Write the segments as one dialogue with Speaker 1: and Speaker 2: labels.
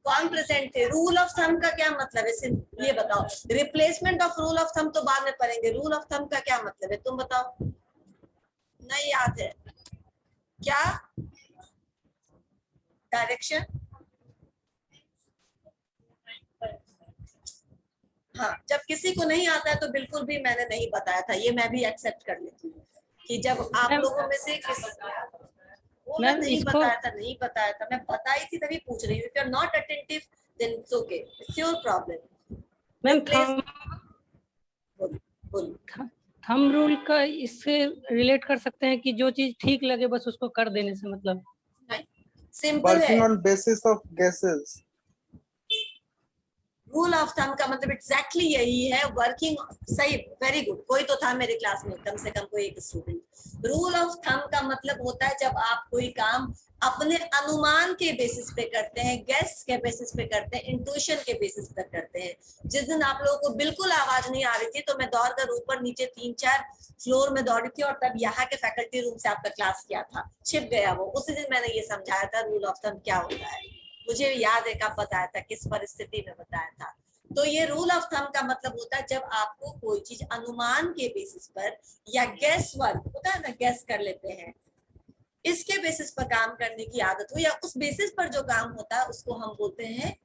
Speaker 1: कौन प्रेजेंट थे? Rule of thumb का क्या मतलब है, ये बताओ। Replacement of rule of thumb तो बाद में पढ़ेंगे, रूल ऑफ थंब का क्या मतलब है तुम बताओ। नहीं याद है क्या? डायरेक्शन, हाँ, जब किसी को नहीं आता है तो बिल्कुल भी मैंने नहीं बताया था, ये मैं भी एक्सेप्ट कर लेती हूँ कि जब आप लोगों में से किस वो मैं नहीं बताया था, नहीं बताया था, मैं बताई थी तभी पूछ रही हूँ। If you are not attentive then it's okay, it's your problem.
Speaker 2: Ma'am thumb rule का इससे रिलेट कर सकते हैं कि जो चीज ठीक लगे बस उसको कर देने से मतलब?
Speaker 1: सिंपल है,
Speaker 3: working on basis of guesses.
Speaker 1: Rule of thumb का मतलब एग्जैक्टली यही है, वर्किंग। सही, वेरी गुड, कोई तो था मेरे क्लास में, कम से कम कोई एक स्टूडेंट। रूल ऑफ थंब का मतलब होता है जब आप कोई काम अपने अनुमान के बेसिस पे करते हैं, गेस के बेसिस पे करते हैं, इंट्यूशन के बेसिस पे करते हैं। जिस दिन आप लोगों को बिल्कुल आवाज नहीं आ रही थी तो मैं दौड़कर ऊपर नीचे 3-4 फ्लोर में दौड़ी थी, और तब यहाँ के फैकल्टी रूम से आपका क्लास किया था, छिप गया वो। उसी दिन मैंने ये समझाया था रूल ऑफ थंब क्या होता है, मुझे याद है कब बताया था, किस परिस्थिति में बताया था। तो ये रूल ऑफ थंब का मतलब होता है जब आपको कोई चीज अनुमान के बेसिस पर या गेस वर्क होता है ना, गेस कर लेते हैं, इसके बेसिस पर काम करने की आदत हो, या उस बेसिस पर जो काम होता है उसको हम बोलते हैं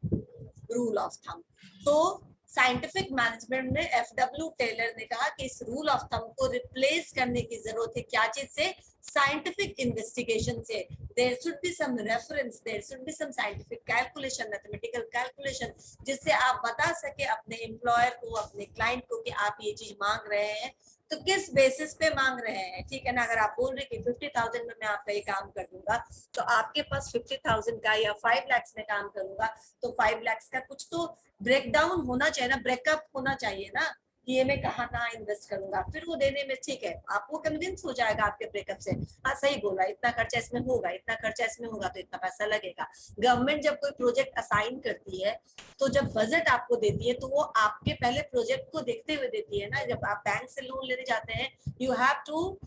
Speaker 1: रूल ऑफ थंब। तो साइंटिफिक मैनेजमेंट में एफडब्ल्यू टेलर ने कहा कि इस रूल ऑफ थंब को रिप्लेस करने की जरूरत है, क्या चीज से? साइंटिफिक इन्वेस्टिगेशन से। There should be some reference, there should be some scientific calculation, mathematical calculation, जिससे आप बता सके अपने एम्प्लॉयर को, अपने क्लाइंट को कि आप ये चीज मांग रहे हैं तो किस बेसिस पे मांग रहे हैं। ठीक है ना, अगर आप बोल रहे कि 50,000 में मैं आपका ये काम कर दूंगा, तो आपके पास 50,000 का या 5 लाख में काम करूंगा तो 5 लाख का कुछ तो ब्रेकडाउन होना चाहिए ना, ब्रेकअप होना चाहिए ना, कि ये मैं कहाँ कहाँ इन्वेस्ट करूंगा, फिर वो देने में ठीक है आपको कन्विंस हो जाएगा आपके ब्रेकअप से, हाँ सही बोला, इतना खर्चा इसमें होगा, इतना खर्चा इसमें होगा तो इतना पैसा लगेगा। गवर्नमेंट जब कोई प्रोजेक्ट असाइन करती है तो जब बजट आपको देती है तो वो आपके पहले प्रोजेक्ट को देखते हुए देती है ना। जब आप बैंक से लोन लेने जाते हैं, you have to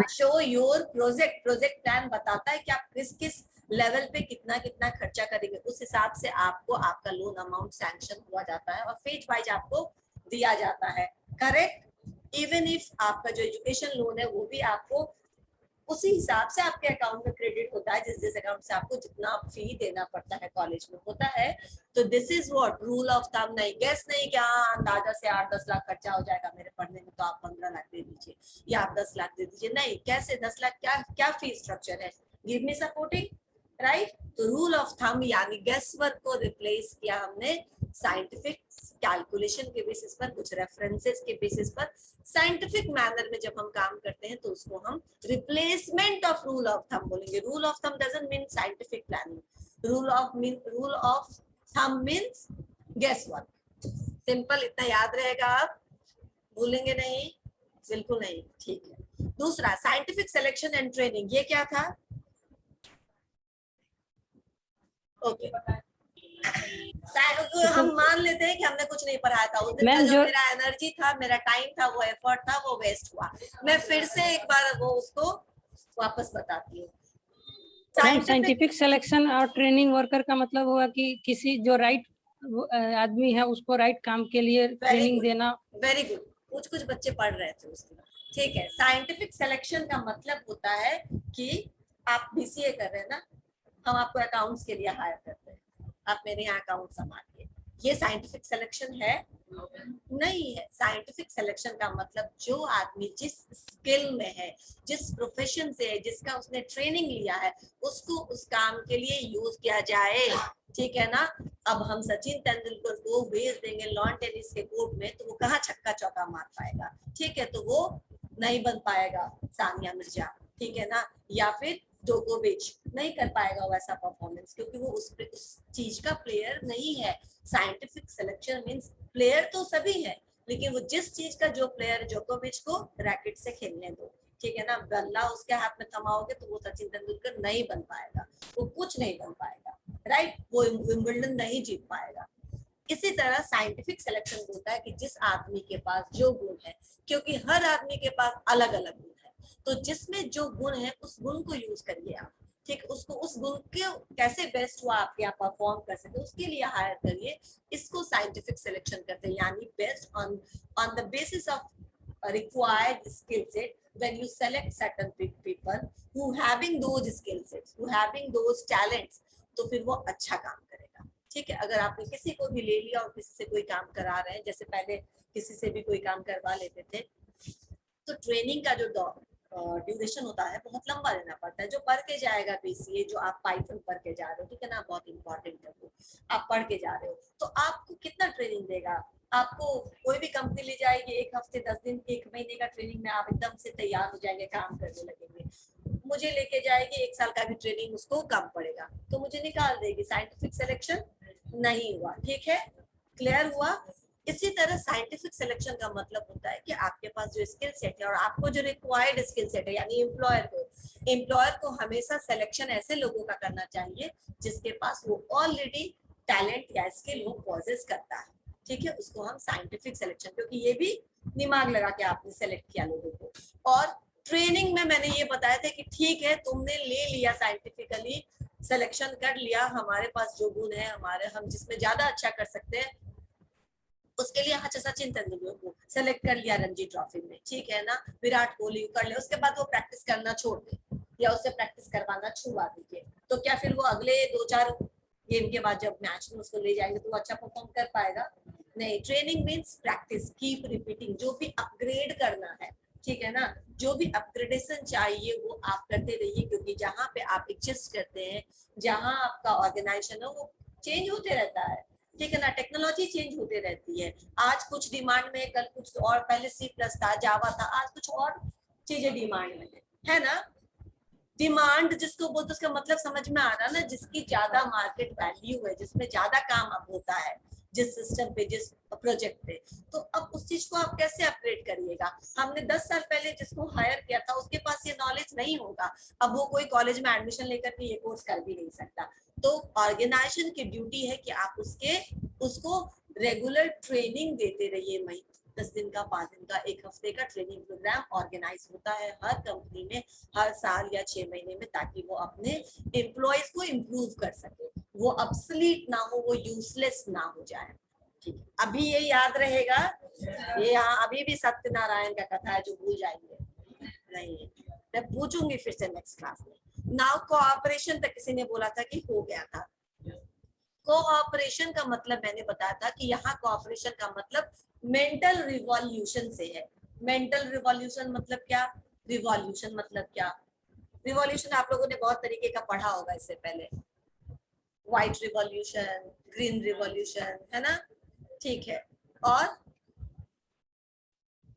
Speaker 1: show your project plan, बताता है कि आप किस किस लेवल पे कितना कितना खर्चा करेंगे, उस हिसाब से आपको आपका लोन अमाउंट सैंक्शन हुआ जाता है और फेज वाइज आपको दिया जाता है। करेक्ट? इवन इफ आपका जो एजुकेशन लोन है वो भी आपको उसी हिसाब से आपके अकाउंट में क्रेडिट होता है, जिस अकाउंट से आपको जितना फी देना पड़ता है कॉलेज में होता है। तो this is what rule of thumb. नहीं गेस नहीं क्या अंदाजा से 8-10 लाख खर्चा हो जाएगा मेरे पढ़ने में तो आप 15 लाख दे दीजिए या आप 10 लाख दे दीजिए, नहीं, कैसे 10 लाख, क्या क्या फी स्ट्रक्चर है, गिव मी सपोर्टिंग, राइट। तो रूल ऑफ थंब यानी गेस वर्क को रिप्लेस किया हमने साइंटिफिक कैलकुलेशन के बेसिस पर, कुछ रेफरेंसेस के बेसिस पर, साइंटिफिक मैनर में जब हम काम करते हैं तो उसको हम replacement of rule of thumb बोलेंगे। Rule of thumb doesn't mean scientific planning, rule of thumb means guess work. Simple, इतना याद रहेगा, आप भूलेंगे नहीं, बिल्कुल नहीं, ठीक है। दूसरा साइंटिफिक सिलेक्शन एंड ट्रेनिंग, ये क्या था? ओके हम मान लेते हैं कि हमने कुछ नहीं पढ़ाया था उस दिन का, जो मेरा एनर्जी था, मेरा टाइम था, वो एफर्ट था, वो वेस्ट हुआ। मैं फिर से एक बार वो उसको वापस बताती हूँ।
Speaker 2: साइंटिफिक सिलेक्शन और ट्रेनिंग वर्कर का मतलब हुआ कि किसी जो राइट आदमी है उसको राइट काम के लिए ट्रेनिंग देना।
Speaker 1: वेरी गुड, कुछ बच्चे पढ़ रहे थे उसके बाद, ठीक है। साइंटिफिक सिलेक्शन का मतलब होता है कि आप बीसीए कर रहे हैं ना, हम आपको अकाउंट्स के लिए हायर करते हैं, आप मेरे यहाँ अकाउंट संभालिए, ये साइंटिफिक सिलेक्शन है? नहीं है। साइंटिफिक सिलेक्शन का मतलब जो आदमी जिस स्किल में है, जिस प्रोफेशन से है, जिसका उसने ट्रेनिंग लिया है, उसको उस काम के लिए यूज किया जाए, ठीक है ना। अब हम सचिन तेंदुलकर को भेज देंगे लॉन टेनिस के कोर्ट में तो वो कहाँ छक्का चौका मार पाएगा, ठीक है, तो वो नहीं बन पाएगा सानिया मिर्जा, ठीक है ना, या फिर जोकोविच नहीं कर पाएगा वैसा परफॉर्मेंस, क्योंकि वो उस चीज का प्लेयर नहीं है। साइंटिफिक सिलेक्शन मींस प्लेयर तो सभी है, लेकिन वो जिस चीज का जो प्लेयर, जोकोविच को रैकेट से खेलने दो, ठीक है ना, बल्ला उसके हाथ में थमाओगे तो वो सचिन तेंदुलकर नहीं बन पाएगा, वो कुछ नहीं बन पाएगा, राइट, वो विंबलडन नहीं जीत पाएगा। इसी तरह साइंटिफिक सिलेक्शन होता है कि जिस आदमी के पास जो गुण है, क्योंकि हर आदमी के पास अलग अलग गुण है, तो जिसमें जो गुण है उस गुण को यूज करिए आप, ठीक, उसको उस गुण के कैसे बेस्ट हुआ आपके यहाँ परफॉर्म कर सके उसके लिए हायर करिए। इसको साइंटिफिक सिलेक्शन करते हैं, यानी based on the basis of required skill set. When you select certain people who having those skill sets, who having those talents, तो फिर वो अच्छा काम करेगा। ठीक है, अगर आपने किसी को भी ले लिया और किसी से कोई काम करा रहे हैं, जैसे पहले किसी से भी कोई काम करवा लेते थे, तो ट्रेनिंग का जो ड्यूरेशन होता है बहुत लंबा लेना पड़ता है। जो पढ़ के जाएगा बीसीए, जो आप पाइथन पढ़ के जा रहे हो, ठीक है ना, बहुत इंपॉर्टेंट है वो, आप पढ़ के जा रहे हो, तो आपको कितना ट्रेनिंग देगा? आपको कोई भी कंपनी ले जाएगी, 1 हफ्ते 10 दिन 1 महीने का ट्रेनिंग में आप एकदम से तैयार हो जाएंगे, काम करने लगेंगे। मुझे लेके जाएगी 1 साल का भी ट्रेनिंग, उसको कम पड़ेगा तो मुझे निकाल देगी। साइंटिफिक सिलेक्शन नहीं हुआ। ठीक है, क्लियर हुआ? इसी तरह साइंटिफिक सिलेक्शन का मतलब होता है कि आपके पास जो स्किल सेट है और आपको जो रिक्वायर्ड स्किल सेट है, यानी एम्प्लॉयर को हमेशा सिलेक्शन ऐसे लोगों का करना चाहिए जिसके पास वो ऑलरेडी टैलेंट या स्किल वो पॉजेस करता है। ठीक है, उसको हम साइंटिफिक सिलेक्शन, क्योंकि ये भी दिमाग लगा के आपने सेलेक्ट किया लोगों को। और ट्रेनिंग में मैंने ये बताया था कि ठीक है, तुमने ले लिया साइंटिफिकली सिलेक्शन कर लिया, हमारे पास जो गुण है, हमारे हम जिसमें ज्यादा अच्छा कर सकते हैं, उसके लिए अच्छा सचिन तेंदुलकर को सेलेक्ट कर लिया रणजी ट्रॉफी में, ठीक है ना, विराट कोहली कर ले, उसके बाद वो प्रैक्टिस करना छोड़ दे या उससे प्रैक्टिस करवाना छुड़वा दीजिए, तो क्या फिर वो अगले 2-4 गेम के बाद जब मैच में उसको ले जाएंगे तो वो अच्छा परफॉर्म कर पाएगा? नहीं। Training means practice, keep repeating, जो भी अपग्रेड करना है, ठीक है ना, जो भी अपग्रेडेशन चाहिए वो आप करते रहिए, क्योंकि जहाँ पे आप एग्जिस्ट करते हैं, जहाँ आपका ऑर्गेनाइजेशन है, वो चेंज होते रहता है। ठीक है ना, टेक्नोलॉजी चेंज होते रहती है, आज कुछ डिमांड में, कल कुछ और, पहले C+ था, जावा था, आज कुछ और चीजें डिमांड में है ना। डिमांड जिसको बोलते उसका मतलब समझ में आ रहा ना, जिसकी ज्यादा मार्केट वैल्यू है, जिसमें ज्यादा काम अब होता है, जिस सिस्टम पे, जिस प्रोजेक्ट पे, तो अब उस चीज को आप कैसे अपग्रेड करिएगा? हमने 10 साल पहले जिसको हायर किया था उसके पास ये नॉलेज नहीं होगा, अब वो कोई कॉलेज में एडमिशन लेकर के ये कोर्स कर भी नहीं सकता। तो ऑर्गेनाइजेशन की ड्यूटी है कि आप उसको रेगुलर ट्रेनिंग देते रहिए। 10 दिन का, 5 दिन का, 1 हफ्ते का ट्रेनिंग प्रोग्राम ऑर्गेनाइज होता है हर कंपनी में, हर साल या 6 महीने में, ताकि वो अपने एम्प्लॉयज को इम्प्रूव कर सके, वो ऑब्सोलीट ना हो, वो यूजलेस ना हो जाए। ठीक है, अभी ये याद रहेगा, ये यहाँ अभी भी सत्यनारायण का कथा है जो भूल जाएंगे नहीं, मैं पूछूंगी फिर से नेक्स्ट क्लास में। नाउ कोऑपरेशन तक किसी ने बोला था कि हो गया था। कोऑपरेशन का मतलब मैंने बताया था कि यहाँ कोऑपरेशन का मतलब मेंटल रिवॉल्यूशन से है। मेंटल रिवॉल्यूशन मतलब क्या? रिवॉल्यूशन मतलब क्या? रिवॉल्यूशन आप लोगों ने बहुत तरीके का पढ़ा होगा इससे पहले, व्हाइट रिवॉल्यूशन, ग्रीन रिवॉल्यूशन, है ना। ठीक है, और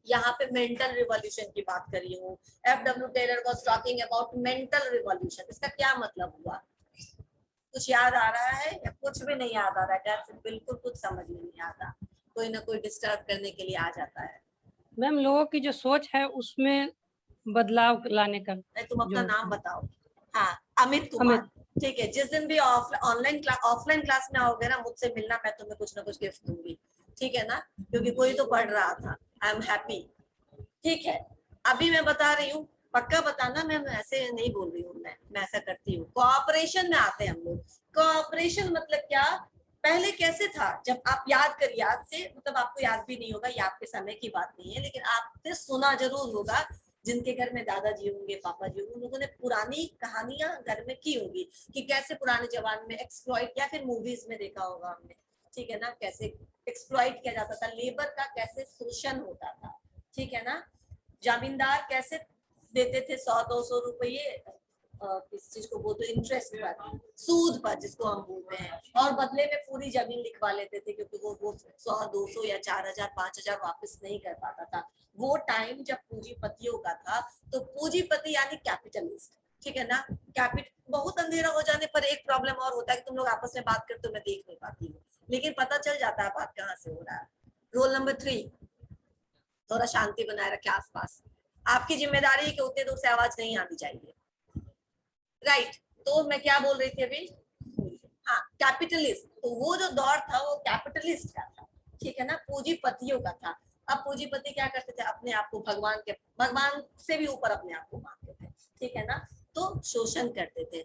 Speaker 1: यहाँ पे मेंटल रिवॉल्यूशन की बात करी हूँ। F.W. Taylor was talking about mental revolution. इसका क्या मतलब हुआ? कुछ याद आ रहा है या कुछ भी नहीं याद आ रहा है? बिल्कुल कुछ समझ में नहीं आता, कोई ना कोई डिस्टर्ब करने के लिए आ जाता है।
Speaker 2: मैम, लोगों की जो सोच है उसमें बदलाव लाने का।
Speaker 1: तुम अपना नाम बताओ। हाँ, अमित कुमार। ठीक है, जिस दिन भी ऑफलाइन क्लास में आओगे ना, मुझसे मिलना, मैं तुम्हें कुछ ना कुछ गिफ्ट दूंगी, ठीक है ना, क्योंकि कोई तो पढ़ रहा था। I am happy. ठीक है, अभी मैं बता रही हूँ, पक्का बताना, मैं ऐसे नहीं बोल रही हूँ, मैं ऐसा करती हूँ। कोऑपरेशन में आते हैं हम लोग। कोऑपरेशन मतलब क्या? पहले कैसे था? जब आप याद करिए, आज से मतलब आपको याद भी नहीं होगा, ये आपके समय की बात नहीं है, लेकिन आपने सुना जरूर होगा, जिनके घर में दादाजी होंगे, पापा जी होंगे, उन लोगों ने पुरानी कहानियां घर में की होगी कि कैसे पुराने जमाने में एक्सप्लॉइट, या फिर मूवीज में देखा होगा हमने, ठीक है ना, कैसे एक्सप्लॉइट किया जाता था, लेबर का कैसे शोषण होता था, ठीक है ना। जमींदार कैसे देते थे 100-200 रुपये किस चीज को बोलते, इंटरेस्ट पर, सूद पर, जिसको हम बोलते हैं, और बदले में पूरी जमीन लिखवा लेते थे, क्योंकि वो 100-200 या 4,000-5,000 वापस नहीं कर पाता था। वो टाइम जब पूंजीपतियों का था, तो पूंजीपति यानी कैपिटलिस्ट, ठीक है ना। बहुत अंधेरा हो जाने पर एक प्रॉब्लम और होता है कि तुम लोग आपस में बात करते हो, मैं देख नहीं पाती हूँ, लेकिन पता चल जाता है बात कहाँ से हो रहा है। रोल नंबर 3, थोड़ा शांति बनाए रखे आसपास। आपकी जिम्मेदारी है कि उतने दूर से आवाज नहीं आनी चाहिए, राइट। तो मैं क्या बोल रही थी अभी? हाँ, कैपिटलिस्ट। तो वो जो दौर था वो कैपिटलिस्ट का था, ठीक है ना, पूंजीपतियों का था। अब पूंजीपति क्या करते थे? अपने आप को भगवान से भी ऊपर अपने आप को मानते थे, ठीक है ना, तो शोषण करते थे।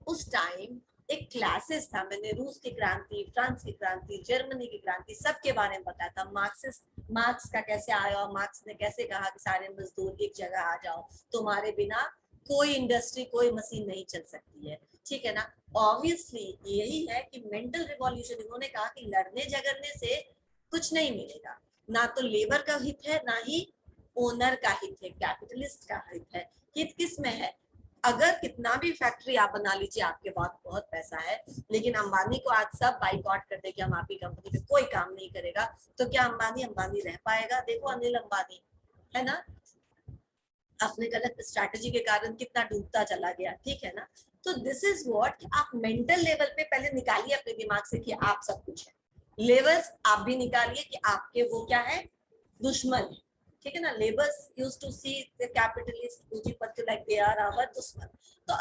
Speaker 1: उस टाइम एक क्लासेस था, मैंने रूस की क्रांति, फ्रांस की क्रांति, जर्मनी की क्रांति सबके बारे में बताया था। मार्क्स का कैसे आया, मार्क्स ने कैसे कहा कि सारे मजदूर एक जगह आ जाओ, तुम्हारे बिना कोई इंडस्ट्री कोई मशीन नहीं चल सकती है, ठीक है ना। ऑब्वियसली यही है कि मेंटल रिवॉल्यूशन, इन्होंने कहा कि लड़ने झगड़ने से कुछ नहीं मिलेगा, ना तो लेबर का हित है ना ही ओनर का हित है, कैपिटलिस्ट का हित है। हित किस में है? अगर कितना भी फैक्ट्री आप बना लीजिए, आपके पास बहुत पैसा है, लेकिन अंबानी को आज सब बाइकआउट कर दे कि हम आपकी कंपनी पे कोई काम नहीं करेगा, तो क्या अंबानी रह पाएगा? देखो अनिल अंबानी, है ना, अपने गलत स्ट्रैटेजी के कारण कितना डूबता चला गया, ठीक है ना। तो दिस इज व्हाट, आप मेंटल लेवल पे पहले निकालिए अपने दिमाग से कि आप सब कुछ है। लेवल्स आप भी निकालिए कि आपके वो क्या है, दुश्मन है, ठीक है ना। Labours used to see the capitalist पूंजीपति लाइक दे आर आवर दुश्मन। तो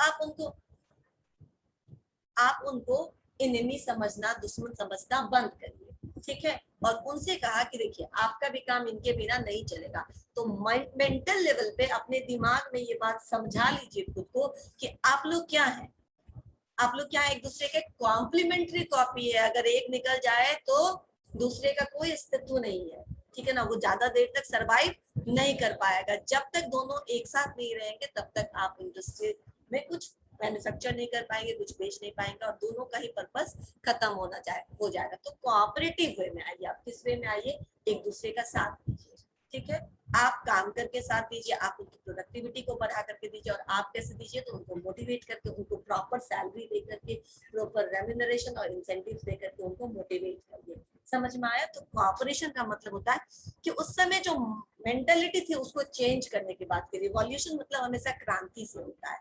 Speaker 1: आप उनको एनिमी समझना, दुश्मन समझना बंद करिए, ठीक है। और उनसे कहा कि देखिए आपका भी काम इनके बिना नहीं चलेगा। तो मेंटल लेवल पे अपने दिमाग में ये बात समझा लीजिए खुद को कि आप लोग क्या हैं, आप लोग क्या एक दूसरे के कॉम्प्लीमेंट्री कॉपी है। अगर एक निकल जाए तो दूसरे का कोई अस्तित्व नहीं है, ठीक है ना। वो ज्यादा देर तक सरवाइव नहीं कर पाएगा। जब तक दोनों एक साथ नहीं रहेंगे तब तक आप इंडस्ट्री में कुछ मैन्युफैक्चर नहीं कर पाएंगे, कुछ बेच नहीं पाएंगे, और दोनों का ही पर्पस खत्म हो जाएगा। तो कोऑपरेटिव वे में आइए, आप किस वे में आइए, एक दूसरे का साथ दीजिए, ठीक है। आप काम करके साथ दीजिए, आप उनकी प्रोडक्टिविटी को बढ़ा करके दीजिए। और आप कैसे दीजिए, तो उनको मोटिवेट करके, उनको प्रॉपर सैलरी दे करके, प्रॉपर रेम्यूनरेशन और इंसेंटिव दे करके उनको मोटिवेट करिए। समझ में आया? तो कोऑपरेशन का मतलब होता है कि उस समय जो मेंटालिटी थी उसको चेंज करने की बात की। रिवॉल्यूशन मतलब हमेशा क्रांति से होता है,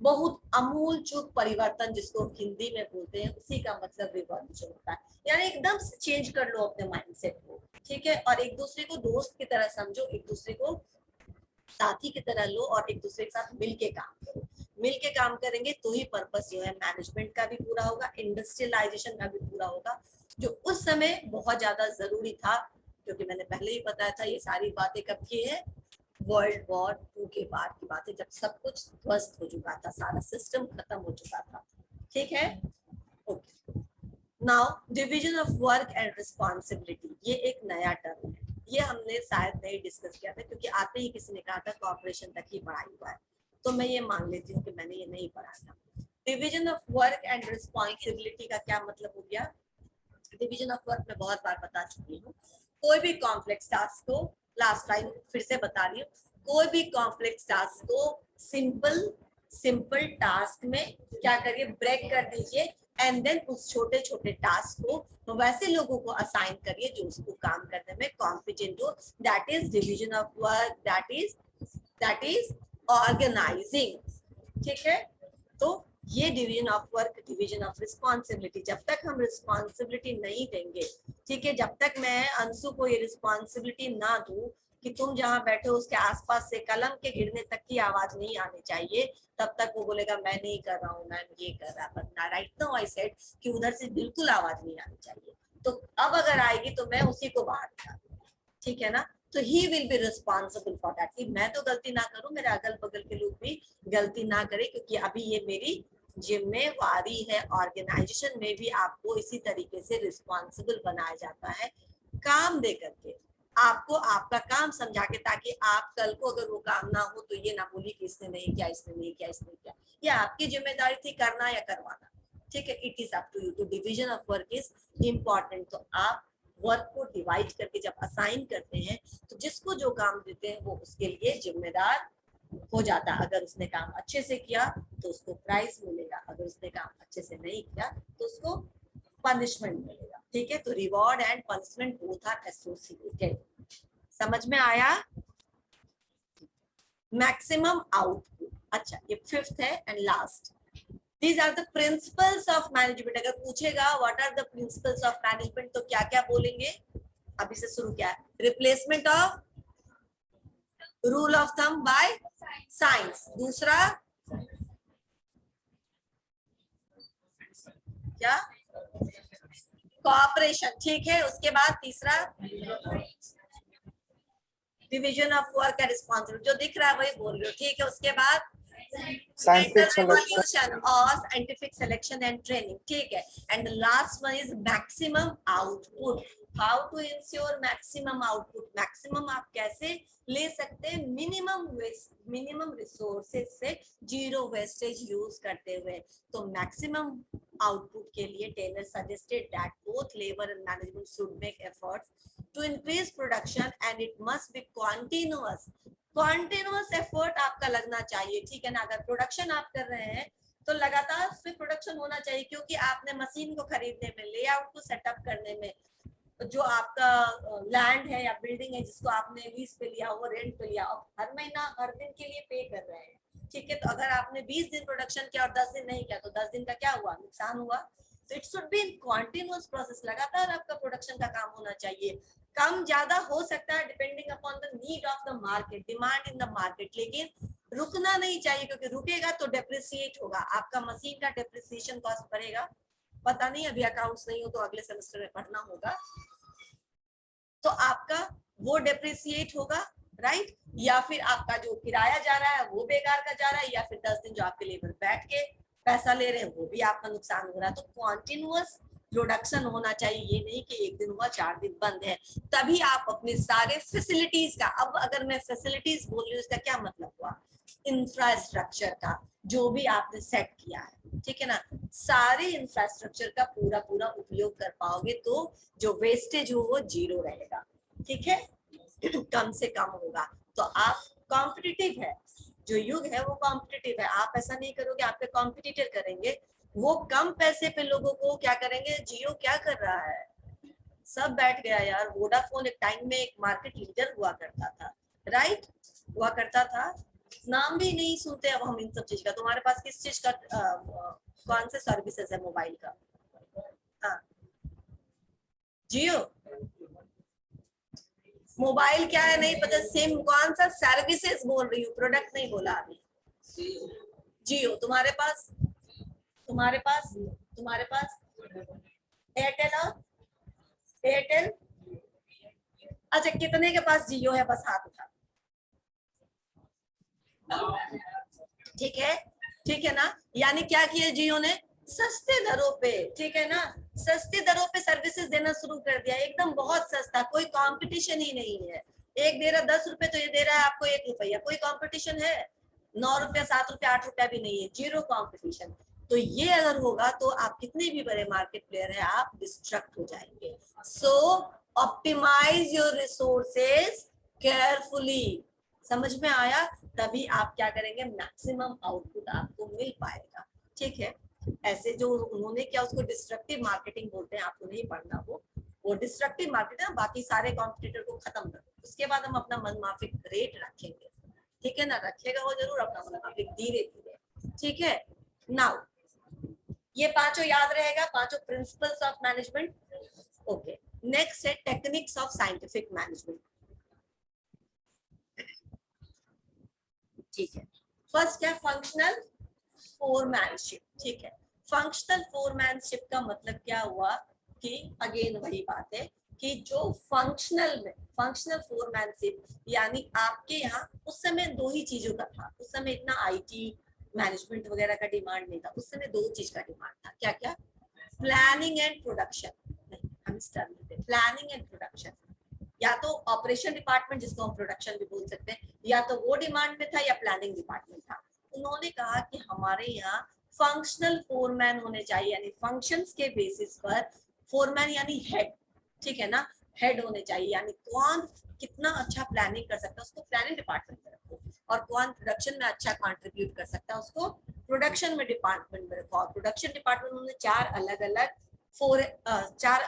Speaker 1: बहुत अमूल चूक परिवर्तन जिसको हिंदी में बोलते हैं, उसी का मतलब रिवॉल्यूशन होता है। यानी एकदम से चेंज कर लो अपने माइंडसेट को, ठीक है। और एक दूसरे को दोस्त की तरह समझो, एक दूसरे को साथी की तरह लो, और एक दूसरे के साथ मिलके काम करो। मिलके काम करेंगे तो ही पर्पस जो है मैनेजमेंट का भी पूरा होगा, इंडस्ट्रियलाइजेशन का भी पूरा होगा, जो उस समय बहुत ज्यादा जरूरी था। क्योंकि मैंने पहले ही बताया था, ये सारी बातें कब की है, वर्ल्ड वॉर 2 के बाद की बात है, जब सब कुछ ध्वस्त हो चुका था, सारा सिस्टम खत्म हो चुका था, ठीक है। Okay, now division of work and responsibility, ये एक नया टर्म है, ये हमने शायद नहीं डिस्कस किया था, क्योंकि आते ही किसी ने कहा था कॉर्पोरेशन तक ही पढ़ाई हुआ है, तो मैं ये मान लेती हूँ कि मैंने ये नहीं पढ़ा था। Division of work and responsibility का क्या मतलब हो गया? डिवीजन ऑफ वर्क में बहुत बार बता चुकी हूँ। कोई भी कॉम्प्लेक्स टास्क को, लास्ट टाइम फिर से बता रही हूँ, कोई भी कॉम्प्लेक्स टास्क को सिंपल टास्क में क्या करिए, ब्रेक कर दीजिए, एंड देन उस छोटे छोटे टास्क को तो वैसे लोगों को असाइन करिए जो उसको काम करने में कॉम्पिटेंट हो। That is division of work, that is organizing, ठीक है। तो ये division of work, division of responsibility, जब तक हम रिस्पॉन्सिबिलिटी नहीं देंगे, ठीक है, जब तक मैं अंशु को ये रिस्पॉन्सिबिलिटी ना दूं कि तुम जहां बैठे हो उसके आसपास से कलम के गिरने तक की आवाज नहीं आनी चाहिए, तब तक वो बोलेगा मैं नहीं कर रहा हूँ, मैं ये कर रहा, बट ना राइट नाउ आई सेड कि उधर से बिल्कुल आवाज नहीं आनी चाहिए। तो अब अगर आएगी तो मैं उसी को बाहर निकाल, ठीक है ना। तो he will be responsible for that, कि मैं तो गलती ना करूं, मेरे अगल बगल के लोग भी गलती ना करें, क्योंकि अभी ये मेरी जिम्मेवारी है। ऑर्गेनाइजेशन में भी आपको इसी तरीके से रिस्पॉन्सिबल बनाया जाता है, काम दे करके, आपको आपका काम समझा के, ताकि आप कल को अगर वो काम ना हो तो ये ना बोलिए कि इसने नहीं किया, इसने नहीं किया, इसने किया। ये आपकी जिम्मेदारी थी करना या करवाना, ठीक है। It is up to you. तो division of work is important. तो आप वर्क को डिवाइड करके जब असाइन करते हैं तो जिसको जो काम देते हैं वो उसके लिए जिम्मेदार हो जाता है। अगर उसने काम अच्छे से किया तो उसको प्राइज मिलेगा, अगर उसने काम अच्छे से नहीं किया तो उसको पनिशमेंट मिलेगा, ठीक है। तो reward and punishment both are associated. समझ में आया? मैक्सिमम आउटपुट, अच्छा ये फिफ्थ है and last. These are the principles of management। अगर पूछेगा what are the principles of management तो क्या क्या बोलेंगे? अभी से शुरू क्या है? Replacement of rule of thumb by science. दूसरा क्या? कोऑपरेशन, ठीक है। उसके बाद तीसरा division of work and responsibility, जो दिख रहा है वही बोल रही हो, ठीक है। उसके बाद
Speaker 3: Scientific selection.
Speaker 1: evaluation or scientific selection and training, ठीक है. And the last one is maximum output. How to ensure maximum output? Maximum आप कैसे ले सकते हैं? minimum resources से zero wastage use करते हुए. तो maximum output के लिए Taylor suggested that both labor and management should make efforts to increase production and it must be continuous. Continuous effort आपका लगना चाहिए, ठीक है ना. अगर प्रोडक्शन आप कर रहे हैं तो लगातार उसमें प्रोडक्शन होना चाहिए, क्योंकि आपने मशीन को खरीदने में, लेआउट को सेटअप करने में, जो आपका लैंड है या बिल्डिंग है जिसको आपने लीज पे लिया, वो रेंट पे लिया, और हर महीना हर दिन के लिए पे कर रहे हैं, ठीक है. तो अगर आपने 20 दिन प्रोडक्शन किया और 10 दिन नहीं किया तो 10 दिन का क्या हुआ? नुकसान हुआ. तो it should be in continuous process. लगातार आपका प्रोडक्शन का काम होना चाहिए. कम ज्यादा हो सकता है depending upon the need of the market, demand in the market, लेकिन रुकना नहीं चाहिए, क्योंकि रुकेगा तो डेप्रिसिएट होगा. आपका मशीन का डेप्रिसिएशन कॉस्ट बढ़ेगा. पता नहीं, अभी अकाउंट्स नहीं हो तो अगले सेमेस्टर में पढ़ना होगा. तो आपका वो डेप्रिसिएट होगा, राइट. या फिर आपका जो किराया जा रहा है वो बेकार का जा रहा है, या फिर 10 दिन जो आपके लेबर बैठ के पैसा ले रहे हैं वो भी आपका नुकसान हो रहा है. तो कॉन्टिन्यूअस प्रोडक्शन होना चाहिए. ये नहीं कि एक दिन हुआ 4 दिन बंद है. तभी आप अपने सारे फैसिलिटीज का, अब अगर मैं फैसिलिटीज बोल रही हूँ इसका क्या मतलब हुआ? इंफ्रास्ट्रक्चर का जो भी आपने सेट किया है, ठीक है ना, सारे इंफ्रास्ट्रक्चर का पूरा उपयोग कर पाओगे तो जो वेस्टेज हो वो जीरो रहेगा, ठीक है, कम से कम होगा. तो आप कॉम्पिटिटिव है, जो युग है वो कॉम्पिटिटिव है. आप ऐसा नहीं करोगे आपके कॉम्पिटिटर करेंगे, वो कम पैसे पे लोगों को क्या करेंगे. जियो क्या कर रहा है? सब बैठ गया यार. वोडाफोन एक टाइम में एक मार्केट लीडर हुआ करता था, राइट, हुआ करता था. नाम भी नहीं सुनते अब हम इन सब चीज का. तुम्हारे पास किस चीज का कौन से सर्विसेज है मोबाइल का? हाँ, जियो. मोबाइल क्या है नहीं पता, सिम कौन सा, सर्विसेज बोल रही हूँ, प्रोडक्ट नहीं बोला अभी. जियो. तुम्हारे पास एयरटेल. और एयरटेल. अच्छा, कितने के पास जियो है? बस हाथ उठा. ठीक है ना. यानी क्या किया जियो ने? सस्ते दरों पे, ठीक है ना, सस्ते दरों पे सर्विसेज देना शुरू कर दिया. एकदम बहुत सस्ता, कोई कंपटीशन ही नहीं है. एक दे रहा 10 रुपए तो ये दे रहा है आपको 1 रुपया. कोई कंपटीशन है? 9 रुपया, 7 रुपया, 8 रुपया भी नहीं है. Zero competition. तो ये अगर होगा तो आप कितने भी बड़े मार्केट प्लेयर है आप डिस्ट्रक्ट हो जाएंगे. सो ऑप्टिमाइज योर रिसोर्सेज केयरफुली. समझ में आया? तभी आप क्या करेंगे, मैक्सिमम आउटपुट आपको मिल पाएगा, ठीक है. ऐसे जो उन्होंने क्या, उसको डिस्ट्रक्टिव मार्केटिंग बोलते हैं. आपको नहीं पढ़ना वो डिस्ट्रक्टिव मार्केटिंग. बाकी सारे कॉम्पिटिटर को खत्म कर दो, उसके बाद हम अपना मनमाफिक रेट रखेंगे, ठीक है ना. रखेगा वो जरूर अपना मनमाफिक धीरे धीरे, ठीक है. नाउ ये पांचों याद रहेगा, पांचों principles of management. Okay, next है टेक्निक्स ऑफ साइंटिफिक मैनेजमेंट. ठीक है. फर्स्ट क्या? फंक्शनल फोरमैनशिप, ठीक है. फंक्शनल फोरमैनशिप का मतलब क्या हुआ कि अगेन वही बात है कि जो फंक्शनल फोरमैनशिप, यानी आपके यहाँ उस समय 2 ही चीजों का था. उस समय इतना आईटी मैनेजमेंट वगैरह का डिमांड नहीं था. उस समय 2 चीज का डिमांड था. क्या क्या? Planning and production. Planning and production, या तो ऑपरेशन डिपार्टमेंट जिसको हम प्रोडक्शन भी बोल सकते हैं, या तो वो डिमांड में था या प्लानिंग डिपार्टमेंट था. उन्होंने कहा कि हमारे यहाँ फंक्शनल फोरमैन होने चाहिए, यानी फंक्शंस के बेसिस पर फोरमैन यानी हेड, ठीक है ना, हेड होने चाहिए. यानी कौन कितना अच्छा प्लानिंग कर सकता है उसको प्लानिंग डिपार्टमेंट में रखो, और कौन प्रोडक्शन में अच्छा कंट्रीब्यूट कर सकता है उसको प्रोडक्शन में डिपार्टमेंट में रखो. और प्रोडक्शन डिपार्टमेंट में 4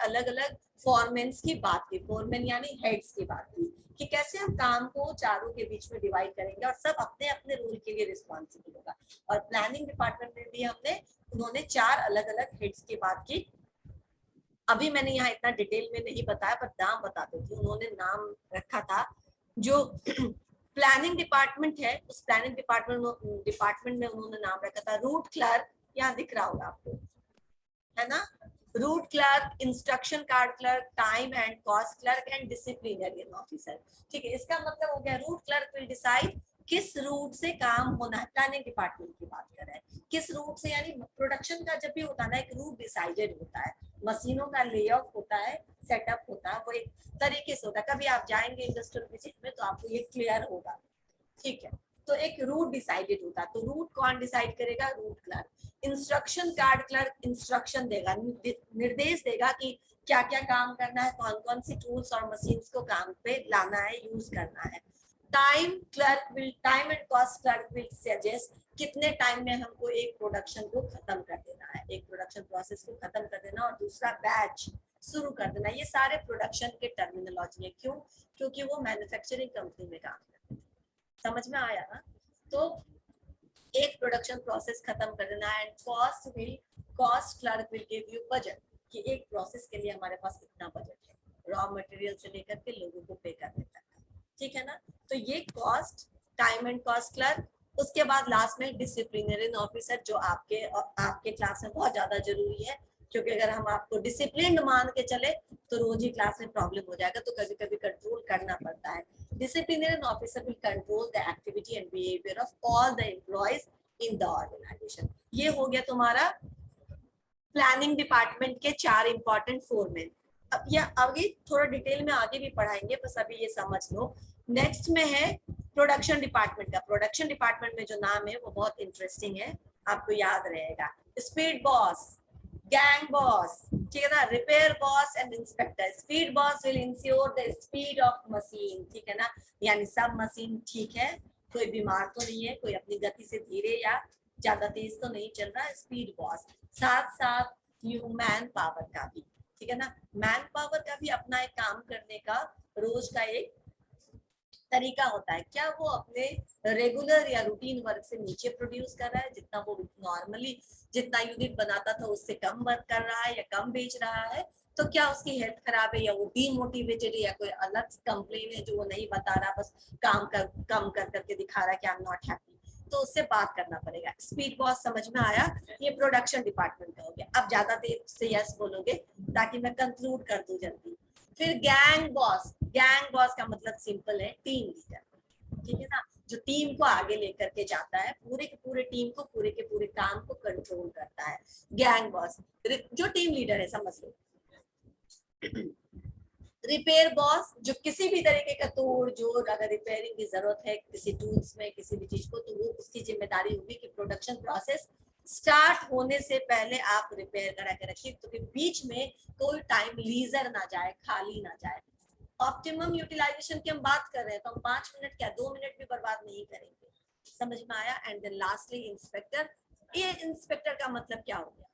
Speaker 1: अलग अलग फॉरमेन्स की बात की. फोरमैन यानी हेड्स की बात की कि कैसे हम काम को चारों के बीच में डिवाइड करेंगे और सब अपने अपने रोल के लिए रिस्पॉन्सिबल होगा. और प्लानिंग डिपार्टमेंट में भी उन्होंने 4 अलग अलग हेड्स की बात की. अभी मैंने यहाँ इतना डिटेल में नहीं बताया, पर नाम बता देती हूँ. उन्होंने नाम रखा था, जो प्लानिंग डिपार्टमेंट है उस प्लानिंग डिपार्टमेंट में उन्होंने नाम रखा था रूट क्लर्क. यहाँ दिख रहा होगा आपको, है ना, route clerk, instruction card clerk, time and cost clerk and disciplinarian officer. ठीक है, इसका मतलब हो गया रूट क्लर्क विल डिसाइड किस रूट से काम होना है, प्लानिंग डिपार्टमेंट की बात कर रहे हैं, किस रूट से, यानी प्रोडक्शन का जब भी होता है ना एक रूट डिसाइडेड होता है, मशीनों का लेआउट होता है, सेटअप होता है, वो एक तरीके से होता है। कभी आप जाएंगे इंडस्ट्रियल विजिट में तो आपको ये क्लियर होगा, ठीक है। तो एक रूट डिसाइडेड होता है, तो रूट कौन डिसाइड करेगा, root clerk. Instruction card clerk instruction देगा, निर्देश देगा कि क्या क्या काम करना है, कौन कौन सी टूल्स और मशीन्स को काम पे लाना है, यूज करना है। Time and cost clerk will suggest कितने टाइम में हमको एक प्रोडक्शन को खत्म कर देना है, एक प्रोडक्शन प्रोसेस को खत्म कर देना और दूसरा बैच शुरू कर देना। ये सारे प्रोडक्शन के टर्मिनोलॉजी है। क्यों? क्योंकि वो मैन्युफैक्चरिंग कंपनी में काम करते हैं। समझ में आया ना? तो एक प्रोडक्शन प्रोसेस खत्म कर देना and cost clerk will give you budget कि एक प्रोसेस के लिए हमारे पास इतना बजट है, रॉ मटेरियल से लेकर के लोगों को पे करने तक, ठीक है ना। तो ये cost, time and cost clerk. उसके बाद लास्ट में डिसिप्लिनरी ऑफिसर, जो आपके क्लास में बहुत ज्यादा जरूरी है, क्योंकि अगर हम आपको डिसिप्लिन मान के चले तो रोज ही क्लास में प्रॉब्लम हो जाएगा, तो कभी कभी कंट्रोल करना पड़ता है। Disciplinary officer will control the activity and behavior of all the employees in the organization. ये हो गया तुम्हारा प्लानिंग डिपार्टमेंट के 4 इंपॉर्टेंट फोरमैन। अब ये आगे थोड़ा डिटेल में आगे भी पढ़ाएंगे, बस अभी ये समझ लो। नेक्स्ट में है प्रोडक्शन डिपार्टमेंट का। प्रोडक्शन डिपार्टमेंट में जो नाम है वो बहुत इंटरेस्टिंग है, आपको याद रहेगा। स्पीड बॉस, गैंग बॉस, ठीक है ना, repair boss and inspector. Speed boss will ensure the speed of machine, ठीक है ना, यानी सब मशीन ठीक है, कोई बीमार तो नहीं है, कोई अपनी गति से धीरे या ज्यादा तेज तो नहीं चल रहा है, स्पीड बॉस। साथ साथ यू मैन पावर का भी, ठीक है ना, मैन पावर का भी अपना एक काम करने का रोज का एक तरीका होता है। क्या वो अपने रेगुलर या रूटीन वर्क से नीचे प्रोड्यूस कर रहा है, जितना वो नॉर्मली जितना यूनिट बनाता था उससे कम वर्क कर रहा है या कम बेच रहा है, तो क्या उसकी हेल्थ खराब है या वो डीमोटिवेटेड है या कोई अलग कंप्लेन है जो वो नहीं बता रहा, बस कम कर करके दिखा रहा है कि आई एम नॉट हैप्पी, तो उससे बात करना पड़ेगा। स्पीड बॉस समझ में आया? ये प्रोडक्शन डिपार्टमेंट का हो गया। अब ज्यादा देर से यस बोलोगे ताकि मैं कंक्लूड कर दूं जल्दी। फिर गैंग बॉस। गैंग बॉस का मतलब सिंपल है, टीम लीडर, ठीक है ना, जो टीम को आगे लेकर के जाता है, पूरे के पूरे टीम को, पूरे के पूरे काम को कंट्रोल करता है, गैंग बॉस जो टीम लीडर है, समझ लो। रिपेयर बॉस, जो किसी भी तरीके का तोड़ जोड़, अगर रिपेयरिंग की जरूरत है किसी टूल्स में, किसी भी चीज को, तो वो उसकी जिम्मेदारी होगी कि प्रोडक्शन प्रोसेस स्टार्ट होने से पहले आप रिपेयर करा के रखिए, तो कि बीच में कोई टाइम लीजर ना जाए, खाली ना जाए। ऑप्टिमम यूटिलाइजेशन की हम बात कर रहे हैं, तो हम 5 मिनट क्या 2 मिनट भी बर्बाद नहीं करेंगे। समझ में आया? And then lastly inspector. ये इंस्पेक्टर का मतलब क्या हो गया?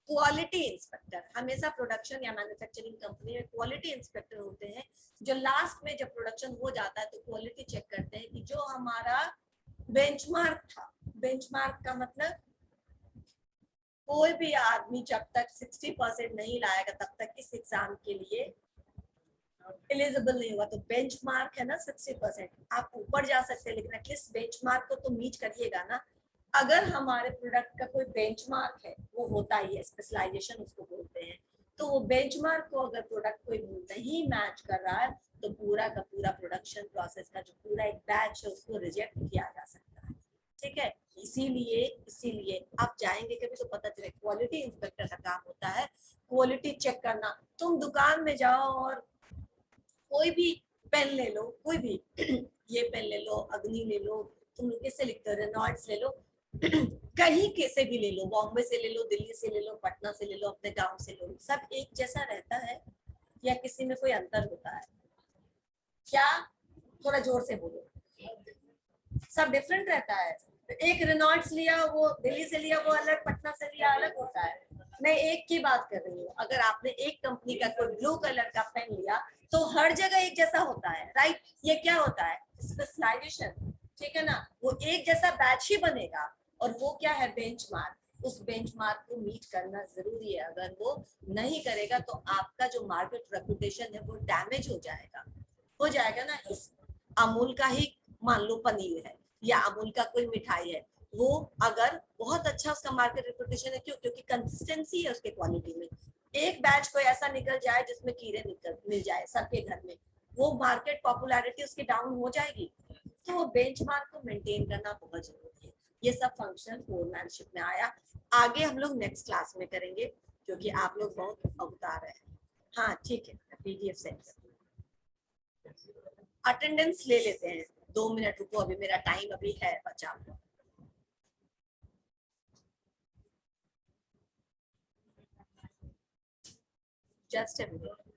Speaker 1: Quality inspector. हमेशा प्रोडक्शन या मैन्युफैक्चरिंग कंपनी में क्वालिटी इंस्पेक्टर होते हैं, जो लास्ट में जब प्रोडक्शन हो जाता है तो क्वालिटी चेक करते हैं कि जो हमारा बेंचमार्क था, बेंचमार्क का मतलब कोई भी आदमी जब तक 60% नहीं लाएगा तब तक इस एग्जाम के लिए एलिजिबल नहीं हुआ। तो बेंचमार्क है ना 60%, आप ऊपर जा सकते हैं, लेकिन एटलीस्ट बेंचमार्क को तो मीट करिएगा ना। अगर हमारे प्रोडक्ट का कोई बेंचमार्क है, वो होता ही है, स्पेशलाइजेशन उसको बोलते हैं, तो वो बेंचमार्क को अगर प्रोडक्ट कोई नहीं मैच कर रहा है तो पूरा का पूरा प्रोडक्शन प्रोसेस का जो पूरा एक बैच है उसको रिजेक्ट किया जा सकता है, ठीक है। इसीलिए आप जाएंगे कभी तो पता चले, क्वालिटी इंस्पेक्टर का काम होता है क्वालिटी चेक करना। तुम दुकान में जाओ और कोई भी पेन ले लो, कोई भी ये पेन ले लो, अग्नि ले लो, तुम लोग किससे लिखते हो, रेनॉल्ड्स ले लो, कहीं कैसे भी ले लो, बॉम्बे से ले लो, दिल्ली से ले लो, पटना से ले लो, अपने गांव से ले लो, सब एक जैसा रहता है या किसी में कोई अंतर होता है क्या? थोड़ा जोर से बोलो। सब डिफरेंट रहता है। तो एक रेनॉल्ड्स लिया वो दिल्ली से लिया वो अलग, पटना से लिया अलग होता है। मैं एक की बात कर रही हूँ, अगर आपने एक कंपनी का कोई ब्लू कलर का पेन लिया तो हर जगह एक जैसा होता है, राइट? ये क्या होता है? स्पेशलाइजेशन, ठीक है ना। वो एक जैसा बैच ही बनेगा और वो क्या है? बेंचमार्क। उस बेंचमार्क को मीट करना जरूरी है, अगर वो नहीं करेगा तो आपका जो मार्केट रेपुटेशन है वो डैमेज हो जाएगा ना। इस अमूल का ही मान लो पनीर है या अमूल का कोई मिठाई है, वो अगर बहुत अच्छा उसका मार्केट रेपुटेशन है, क्यों? क्योंकि कंसिस्टेंसी है उसके क्वालिटी में। एक बैच कोई ऐसा निकल जाए जिसमें कीड़े मिल जाए सबके घर में, वो मार्केट पॉपुलैरिटी उसकी डाउन हो जाएगी। तो वो बेंचमार्क को मेंटेन करना बहुत जरूरी है। ये सब फंक्शनल फोरमैनशिप में आया। आगे हम लोग नेक्स्ट क्लास में करेंगे क्योंकि आप लोग बहुत अवतार है। हाँ ठीक है, पीडीएफ सेंड कर, अटेंडेंस ले लेते हैं। 2 मिनट रुको, अभी मेरा टाइम अभी है बचा हुआ। Just a minute.